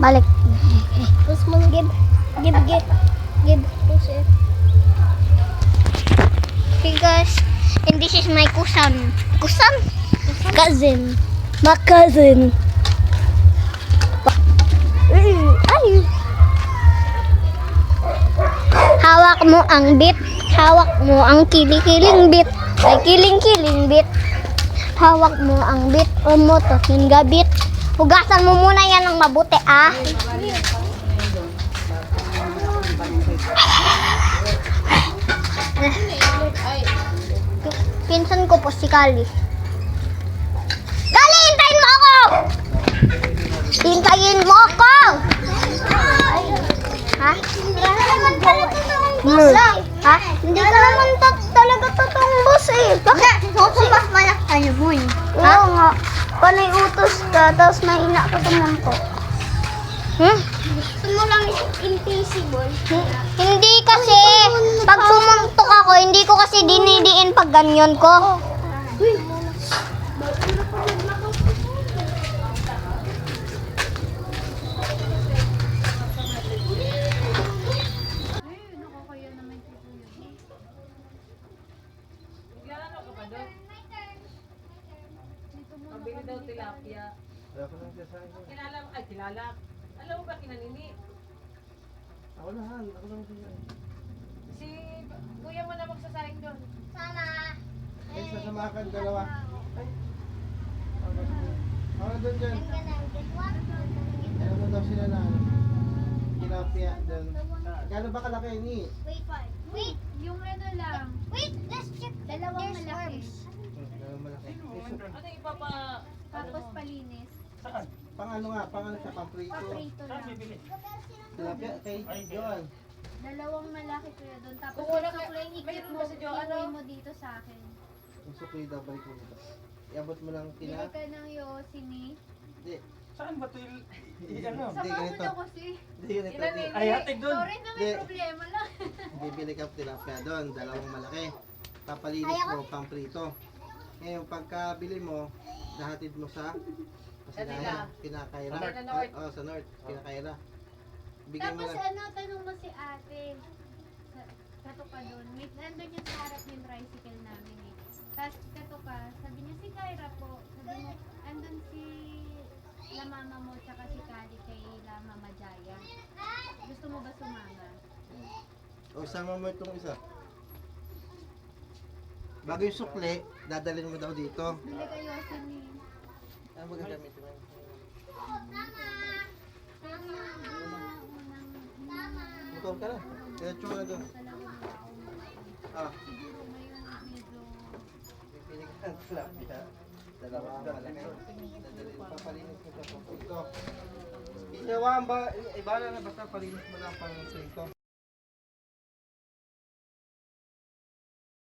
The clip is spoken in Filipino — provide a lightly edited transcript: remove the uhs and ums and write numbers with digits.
Balik. Push mo, give. Push it. Okay guys, and this is my cousin. Cousin. My cousin. Ay. Hawak mo ang bit. Hawak mo ang kiling bit. Ay, kiling bit. Hawak mo ang bit. Umutos yung gabit. Hugasan mo muna yan ng mabuti, ah. Pinsan ko po si Kali. Kali, hintayin mo ako! Hintayin mo ako! Ha? Ha? Hindi ka naman talaga totoong boss eh. Bakit? Mas malak tayo, boy. Oo nga. Panay utos ka, tapos mahina ka tumampo. Gusto mo lang invisible? Hindi kasi, pag pumuntok ako, hindi ko kasi dinidiin pag ganyan ko. Pabili daw tilapia. Kilala. Alam mo ba kinanini? Ako lang siya. Si kuya mo na magsasayang doon. Sana. Eh, sasamakan dalawa. Ay. Ako na doon dyan. Ano mo daw sila na tilapia doon. Gano'n ba kalaki ni? Wait. Yung ano lang, Let's check. dalawang There's malaki. worms. Gano'n malaki. Ano ipapa... Tapos palinis. Pang ano siya, pang prito. Paprito lang. Tilapia, kay Joan. Dalawang malaki kuya doon. Tapos Kung wala yung ka- sukling ikit mayroon mo, ba si Jo, ano? iuwi mo dito sa akin. Yung sukli daw, balik mo dito. Iabot mo lang Bili tina. ka ng Yosini. Hindi. Saan ba ito ano? Hindi Sama mo ganito. daw kasi. Hindi ganito. Ilan Di. Ay, hatid doon. Sorry na may Hindi. problema lang. Bibili ka tilapia doon, dalawang malaki. Papalinis mo, pang prito. Ngayon, pagkabili mo, nahatid mo sa Kanila. Kinakaira. Sa North. Oo, sa North. Kinakaira. Bigyan mo Tapos lang. ano, tanong mo si ate. Kato ka doon. Nandun yung sa harap yung tricycle namin eh. Tapos kato ka, sabi niya si Kyra po. Sabi mo, andun si la mama mo tsaka si Kali kay la mama Jaya. Gusto mo ba sumama? O, sama mo itong isa. Bago yung sukli, dadalhin mo daw dito. Bili kayo ni. Ano ba gagamit mo? Motor ka na. Diretso ka na doon. Ah, Siguro ngayon medyo pipili ka ng tilapia. Dalawang malaki. Dadalhin, papalinis mo siya pang prito. Ginawa ba, iba na basta palinis mo lang pang prito.